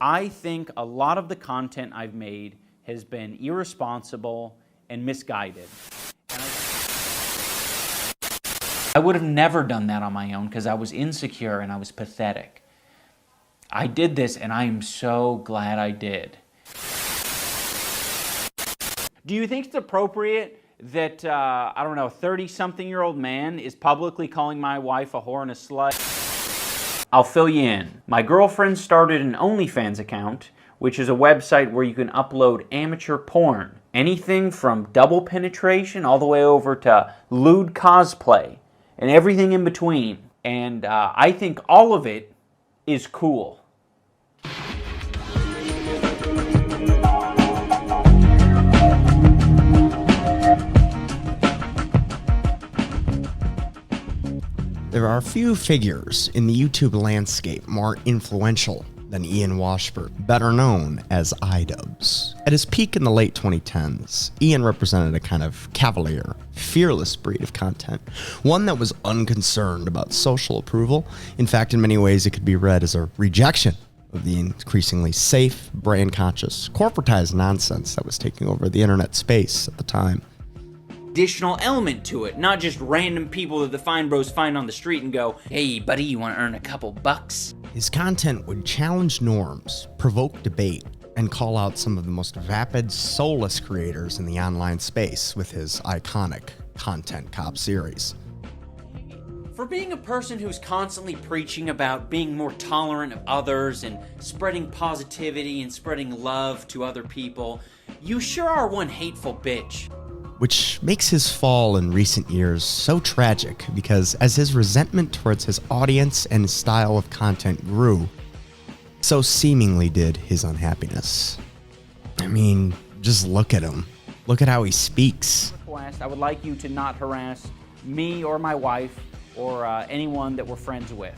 I think a lot of the content I've made has been irresponsible and misguided. And I would have never done that on my own because I was insecure and I was pathetic. I did this and I am so glad I did. Do you think it's appropriate that, I don't know, a 30-something-year-old man is publicly calling my wife a whore and a slut? I'll fill you in. My girlfriend started an OnlyFans account, which is a website where you can upload amateur porn. Anything from double penetration all the way over to lewd cosplay and everything in between. And I think all of it is cool. There are few figures in the YouTube landscape more influential than Ian Washburn, better known as IDubbbz. At his peak in the late 2010s, Ian represented a kind of cavalier, fearless breed of content, one that was unconcerned about social approval. In fact, in many ways, it could be read as a rejection of the increasingly safe, brand-conscious, corporatized nonsense that was taking over the internet space at the time. Additional element to it, not just random people that the Fine Bros find on the street and go, hey buddy, you want to earn a couple bucks? His content would challenge norms, provoke debate, and call out some of the most vapid, soulless creators in the online space with his iconic Content Cop series. For being a person who's constantly preaching about being more tolerant of others and spreading positivity and spreading love to other people, you sure are one hateful bitch. Which makes his fall in recent years so tragic because as his resentment towards his audience and his style of content grew, so seemingly did his unhappiness. I mean, just look at him. Look at how he speaks. I would like you to not harass me or my wife or anyone that we're friends with.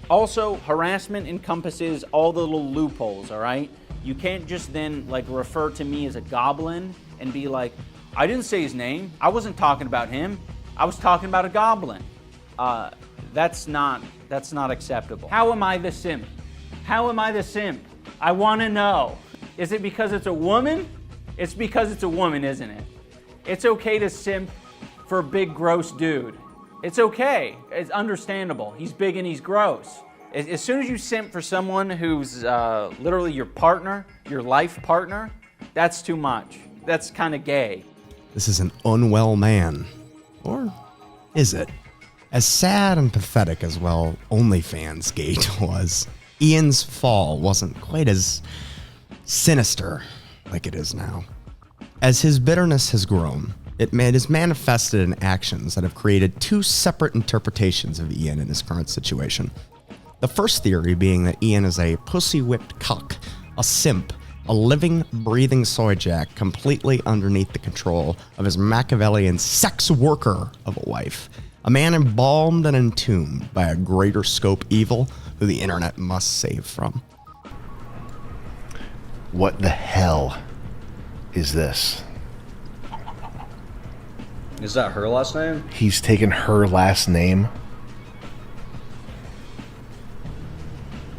Also, harassment encompasses all the little loopholes, all right? You can't just then refer to me as a goblin and be like, I didn't say his name. I wasn't talking about him. I was talking about a goblin. That's not acceptable. How am I the simp? How am I the simp? I want to know. Is it because it's a woman? It's because it's a woman, isn't it? It's okay to simp for a big, gross dude. It's okay. It's understandable. He's big and he's gross. As soon as you simp for someone who's literally your partner, your life partner, that's too much. That's kind of gay. This is an unwell man. Or is it? As sad and pathetic as, well, OnlyFans gate was, Ian's fall wasn't quite as sinister like it is now. As his bitterness has grown, it has manifested in actions that have created two separate interpretations of Ian in his current situation. The first theory being that Ian is a pussy-whipped cuck, a simp, a living, breathing soy jack completely underneath the control of his Machiavellian sex worker of a wife, a man embalmed and entombed by a greater scope evil who the internet must save from. What the hell is this? Is that her last name? He's taken her last name.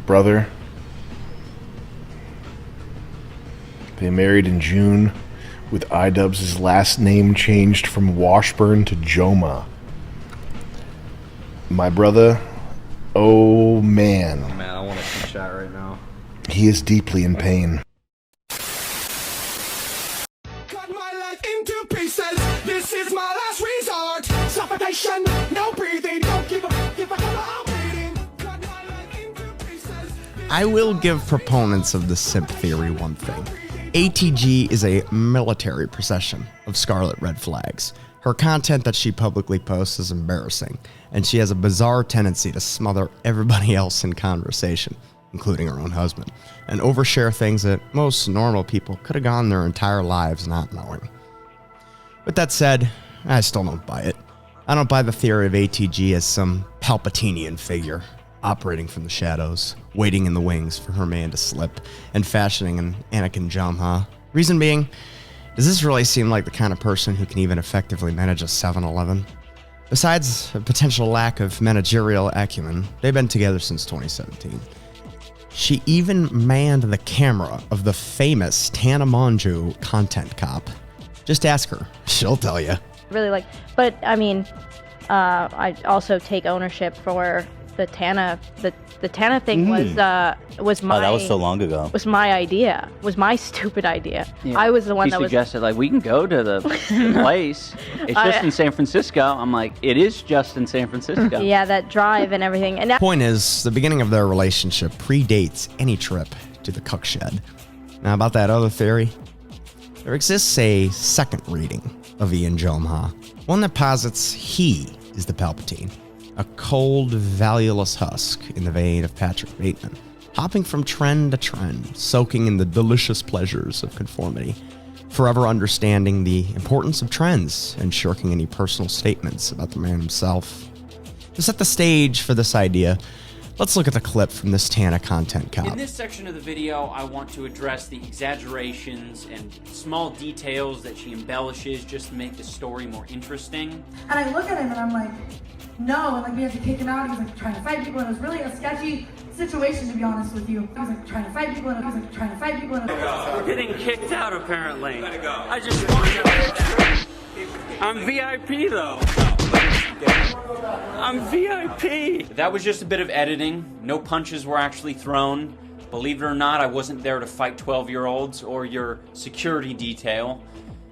Brother. They married in June, with IDubbbz's last name changed from Washburn to Jomha. My brother, oh man. Oh man, I want to chat right now. He is deeply in pain. Cut my life into pieces. This is my last resort. Suffocation, no breathing. Don't give a hell, I'm bleeding. Cut my life into pieces. I will give proponents of the simp theory one thing. ATG is a military procession of scarlet red flags. Her content that she publicly posts is embarrassing, and she has a bizarre tendency to smother everybody else in conversation, including her own husband, and overshare things that most normal people could have gone their entire lives not knowing. With that said, I still don't buy it. I don't buy the theory of ATG as some Palpatinian figure, operating from the shadows, waiting in the wings for her man to slip, and fashioning an Anakin Jomha. Reason being, does this really seem like the kind of person who can even effectively manage a 7-Eleven? Besides a potential lack of managerial acumen, they've been together since 2017. She even manned the camera of the famous Tana Mongeau content cop. Just ask her. She'll tell you. Really like, but I mean, I also take ownership for the Tana. The Tana thing was my. Oh, that was so long ago. Was my idea. Was my stupid idea. Yeah. I was the one he that suggested, like, we can go to the place. It's just in San Francisco. I'm like, it is just in San Francisco. Yeah, that drive and everything. And Point is, the beginning of their relationship predates any trip to the cook shed. Now, about that other theory, there exists a second reading of Ian Jomha, one that posits he is the Palpatine, a cold, valueless husk in the vein of Patrick Bateman, hopping from trend to trend, soaking in the delicious pleasures of conformity, forever understanding the importance of trends and shirking any personal statements about the man himself. To set the stage for this idea, let's look at the clip from this Tana content cop. In this section of the video, I want to address the exaggerations and small details that she embellishes just to make the story more interesting. And I look at him and I'm like, no, and like we had to kick him out. He was like trying to fight people, and it was really a sketchy situation, to be honest with you. He was like trying to fight people, and he was like trying to fight people. And We're getting kicked out apparently. I just wanted. I'm VIP though. I'm VIP. That was just a bit of editing. No punches were actually thrown. Believe it or not, I wasn't there to fight 12-year-olds or your security detail.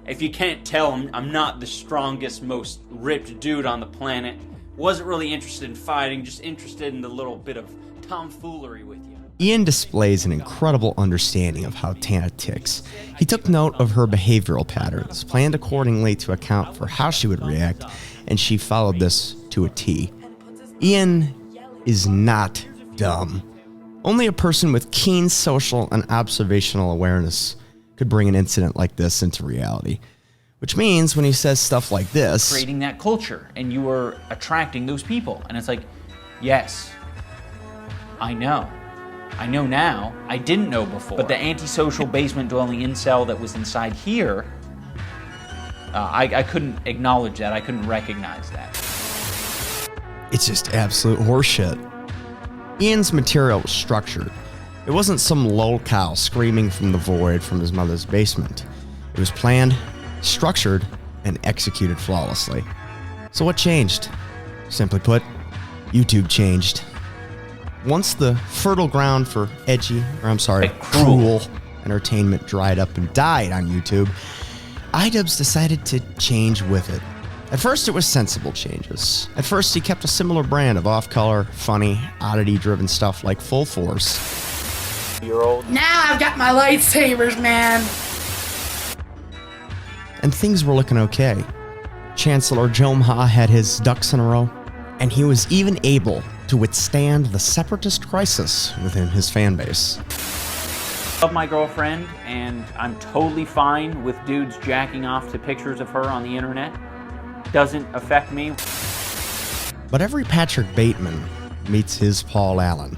If you can't tell, I'm not the strongest, most ripped dude on the planet. Wasn't really interested in fighting, just interested in the little bit of tomfoolery with you. Ian displays an incredible understanding of how Tana ticks. He took note of her behavioral patterns, planned accordingly to account for how she would react, and she followed this to a T. Ian is not dumb. Only a person with keen social and observational awareness could bring an incident like this into reality. Which means when he says stuff like this, Creating that culture, and you were attracting those people. And it's like, yes, I know. I know now. I didn't know before. But the antisocial basement-dwelling incel that was inside here, I couldn't acknowledge that. I couldn't recognize that. it's just absolute horseshit. Ian's material was structured. It wasn't some lolcow screaming from the void from his mother's basement. It was planned, structured, and executed flawlessly. So what changed? Simply put, YouTube changed. Once the fertile ground for cruel entertainment dried up and died on YouTube, IDubbbz decided to change with it. At first, it was sensible changes. At first, he kept a similar brand of off-color, funny, oddity-driven stuff like Full Force. now I've got my lightsabers, man. And things were looking okay. Chancellor Jomha had his ducks in a row, and he was even able to withstand the separatist crisis within his fan base. Love my girlfriend, and I'm totally fine with dudes jacking off to pictures of her on the internet. Doesn't affect me. But every Patrick Bateman meets his Paul Allen.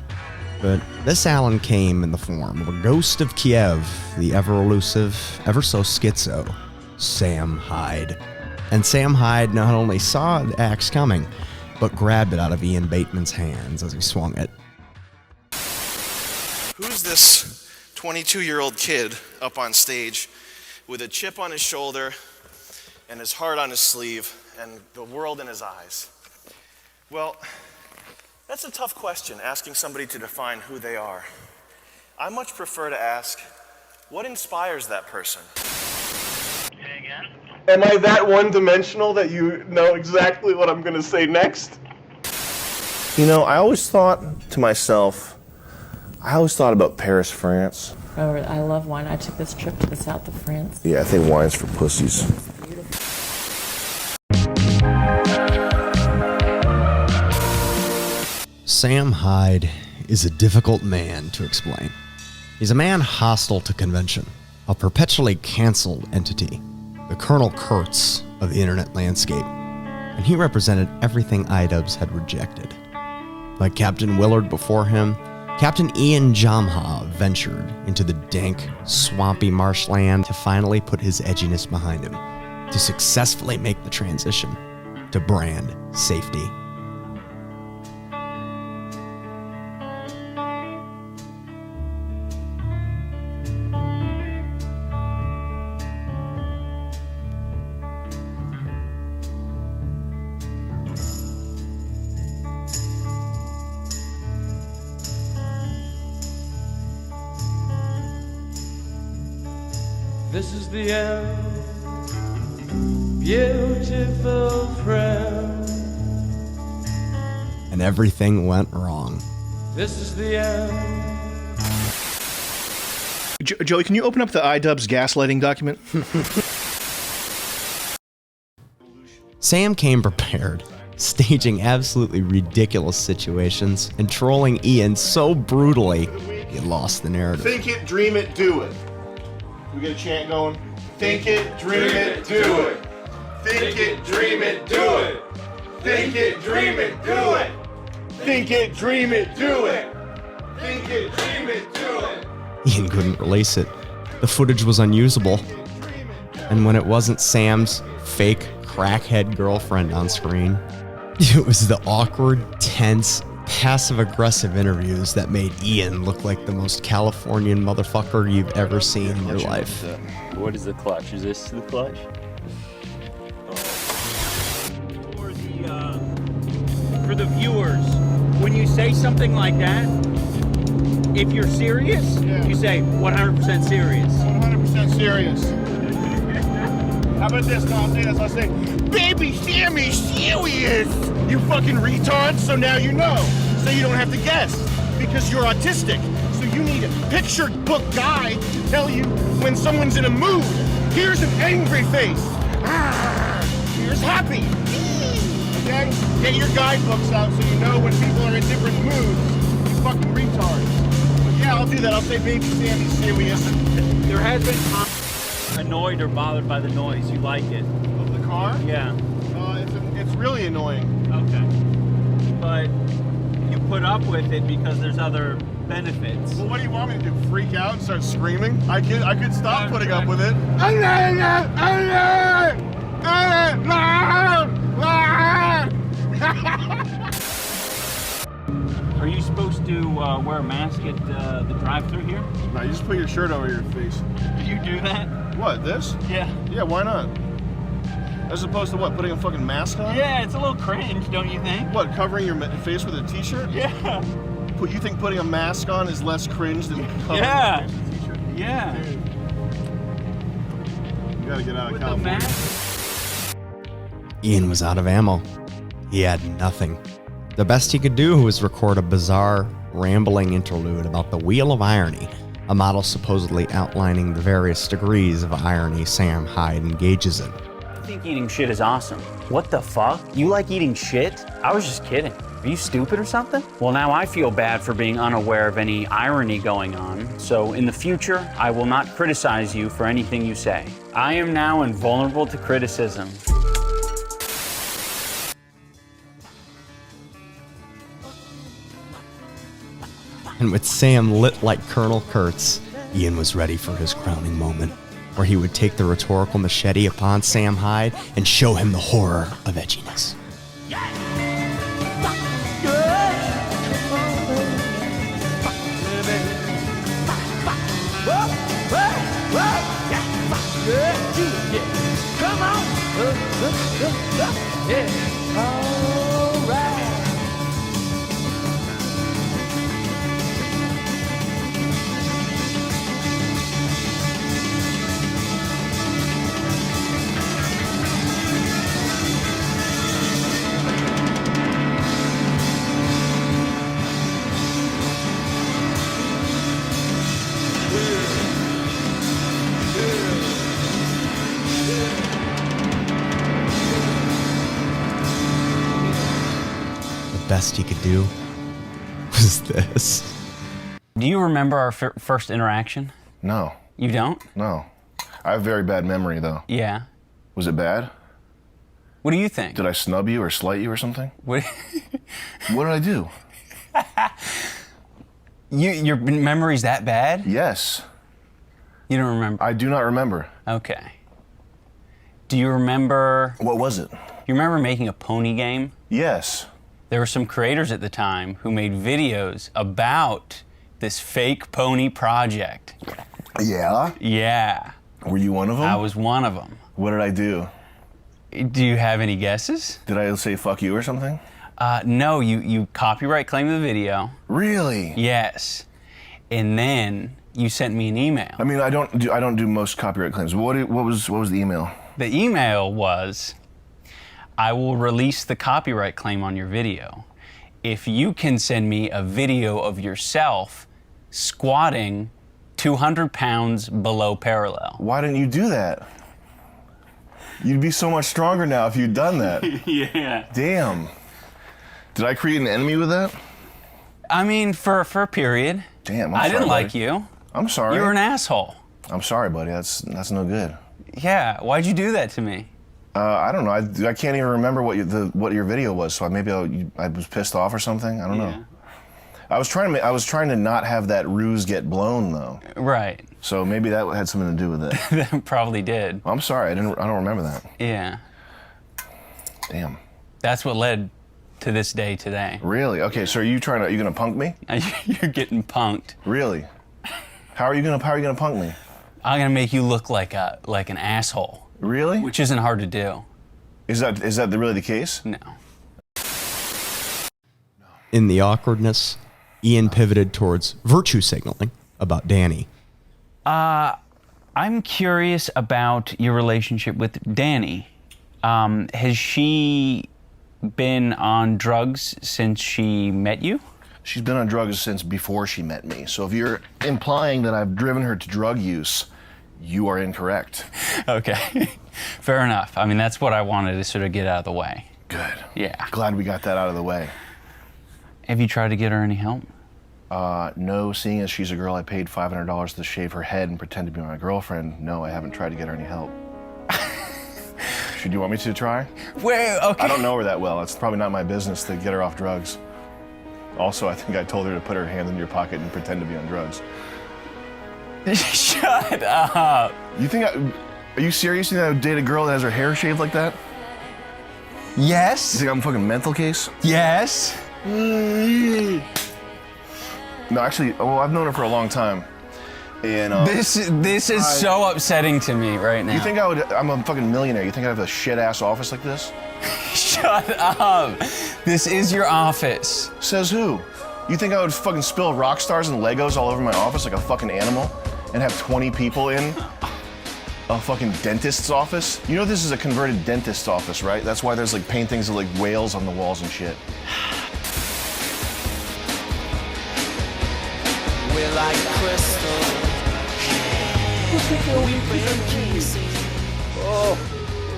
But this Allen came in the form of a ghost of Kiev, the ever-elusive, ever-so-schizo Sam Hyde. And Sam Hyde not only saw the axe coming, but grabbed it out of Ian Bateman's hands as he swung it. Who's this 22-year-old kid up on stage with a chip on his shoulder and his heart on his sleeve and the world in his eyes? Well, that's a tough question, asking somebody to define who they are. I much prefer to ask, what inspires that person? Am I that one-dimensional that you know exactly what I'm going to say next? You know, I always thought to myself, about Paris, France. Oh, I love wine. I took this trip to the south of France. Yeah, I think wine's for pussies. Sam Hyde is a difficult man to explain. He's a man hostile to convention, a perpetually canceled entity, the Colonel Kurtz of the internet landscape, and he represented everything IDubbbz had rejected. Like Captain Willard before him, Captain Ian Jomha ventured into the dank, swampy marshland to finally put his edginess behind him, to successfully make the transition to brand safety. This is the end, beautiful friend. And everything went wrong. This is the end. Joey, can you open up the IDubbbz gaslighting document? Sam came prepared, staging absolutely ridiculous situations and trolling Ian so brutally he lost the narrative. Think it, dream it, do it. We get a chant going. Think it, dream it, do it. Think it, dream it, do it. Think it, dream it, do it. Think it, dream it, do it. Think it, dream it, do it. Ian couldn't release it. The footage was unusable. And when it wasn't Sam's fake crackhead girlfriend on screen, it was the awkward, tense, passive-aggressive interviews that made Ian look like the most Californian motherfucker you've ever seen in your life. What is the clutch? Is this the clutch? For the viewers, when you say something like that, if you're serious, you say 100% serious. 100% serious. How about this? No, I'll say this. I'll say, Baby Sammy's serious! You fucking retard, so now you know. So you don't have to guess, because you're autistic. So you need a picture book guide to tell you when someone's in a mood. Here's an angry face. Here's happy. Okay? Get your guidebooks out so you know when people are in different moods. You fucking retards. But yeah, I'll do that. I'll say Baby Sammy's serious. There has been annoyed or bothered by the noise. You like it? Of the car? Yeah. It's really annoying. Okay. But you put up with it because there's other benefits. Well, what do you want me to do? Freak out and start screaming? I could stop putting up with it. Are you supposed to wear a mask at the drive-thru here? No, you just put your shirt over your face. Do you do that? What, this? Yeah. Yeah, why not? As opposed to what, putting a fucking mask on? Yeah, it's a little cringe, don't you think? What, covering your face with a t-shirt? Yeah. You think putting a mask on is less cringe than covering Yeah. your face with a t-shirt? Yeah. Dude. You gotta get out of With the California. mask? Ian was out of ammo. He had nothing. The best he could do was record a bizarre, rambling interlude about the Wheel of Irony, a model supposedly outlining the various degrees of irony Sam Hyde engages in. I think eating shit is awesome. What the fuck? You like eating shit? I was just kidding. Are you stupid or something? Well, now I feel bad for being unaware of any irony going on, so in the future, I will not criticize you for anything you say. I am now invulnerable to criticism. And with Sam lit like Colonel Kurtz, Ian was ready for his crowning moment, where he would take the rhetorical machete upon Sam Hyde and show him the horror of edginess. Come on! Yeah. All right. The best he could do was this. Do you remember our first interaction? No. You don't? No. I have very bad memory, though. Yeah. Was it bad? What do you think? Did I snub you or slight you or something? What, What did I do? your memory's that bad? Yes. You don't remember? I do not remember. Okay. Do you remember... What was it? You remember making a pony game? Yes. There were some creators at the time who made videos about this fake pony project. Yeah? Yeah. Were you one of them? I was one of them. What did I do? Do you have any guesses? Did I say fuck you or something? No, you copyright claimed the video. Really? Yes. And then you sent me an email. I mean, I don't do most copyright claims. What was the email? The email was, I will release the copyright claim on your video if you can send me a video of yourself squatting 200 pounds below parallel. Why didn't you do that? You'd be so much stronger now if you'd done that. Yeah. Damn. Did I create an enemy with that? I mean, for a period. Damn, I didn't like buddy. you. I'm sorry. You were an asshole. I'm sorry, buddy. That's no good. Yeah, why'd you do that to me? I don't know. I can't even remember what your video was. So maybe I was pissed off or something. I don't know. I was trying to not have that ruse get blown though. Right. So maybe that had something to do with it. That probably did. I'm sorry. I don't remember that. Yeah. Damn. That's what led to this day today. Really? Okay. So are you gonna punk me? You're getting punked. Really? How are you gonna punk me? I'm gonna make you look like an asshole. Really? Which isn't hard to do. Is that really the case? No. In the awkwardness, Ian pivoted towards virtue signaling about Danny. I'm curious about your relationship with Danny. Has she been on drugs since she met you? She's been on drugs since before she met me. So if you're implying that I've driven her to drug use, you are incorrect. Okay. Fair enough. I mean, that's what I wanted to sort of get out of the way. Good. Yeah. Glad we got that out of the way. Have you tried to get her any help? No, seeing as she's a girl I paid $500 to shave her head and pretend to be my girlfriend, no, I haven't tried to get her any help. Should you want me to try? Wait, okay. I don't know her that well. It's probably not my business to get her off drugs. Also, I think I told her to put her hands in your pocket and pretend to be on drugs. Shut up. You think are you serious? You think I would date a girl that has her hair shaved like that? Yes. You think I'm a fucking mental case? Yes. No, actually, well, I've known her for a long time. And this is so upsetting to me right now. You think I'm a fucking millionaire. You think I have a shit-ass office like this? Shut up. This is your office. Says who? You think I would fucking spill rock stars and Legos all over my office like a fucking animal and have 20 people in a fucking dentist's office? You know this is a converted dentist's office, right? That's why there's like paintings of like whales on the walls and shit. We're like crystal.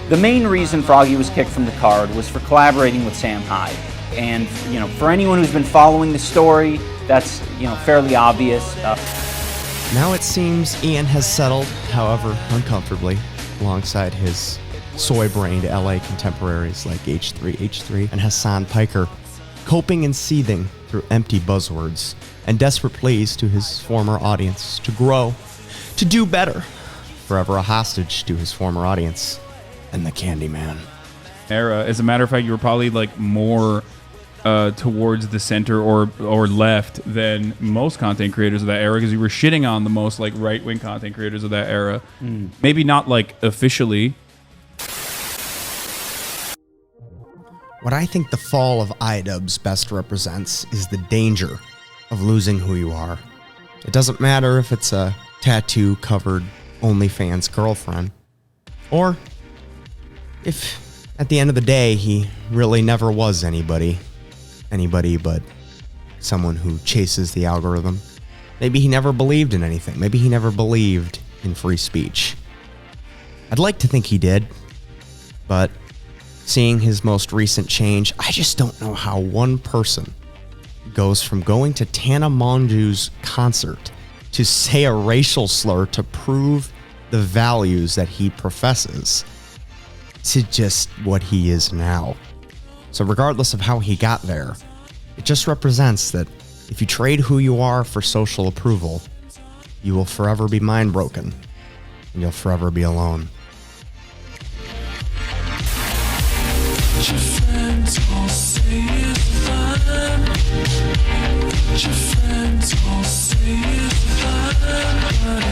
The main reason Froggy was kicked from the card was for collaborating with Sam Hyde. And, you know, for anyone who's been following the story, that's, you know, fairly obvious. Now it seems Ian has settled, however uncomfortably, alongside his soy-brained LA contemporaries like H3H3 and Hassan Piker, coping and seething through empty buzzwords and desperate pleas to his former audience to grow, to do better, forever a hostage to his former audience and the Candyman. Era. As a matter of fact, you were probably like more towards the center or left than most content creators of that era, because you were shitting on the most like right-wing content creators of that era. Maybe not like officially. What I think the fall of IDubbbz best represents is the danger of losing who you are. It doesn't matter if it's a tattoo-covered OnlyFans girlfriend, or if at the end of the day he really never was anybody but someone who chases the algorithm. Maybe he never believed in anything. Maybe he never believed in free speech. I'd like to think he did, but seeing his most recent change, I just don't know how one person goes from going to Tana Mongeau's concert to say a racial slur to prove the values that he professes to just what he is now. So regardless of how he got there, it just represents that if you trade who you are for social approval, you will forever be mind-broken, and you'll forever be alone. Your friends all say it's fine. Your friends all say it's fine.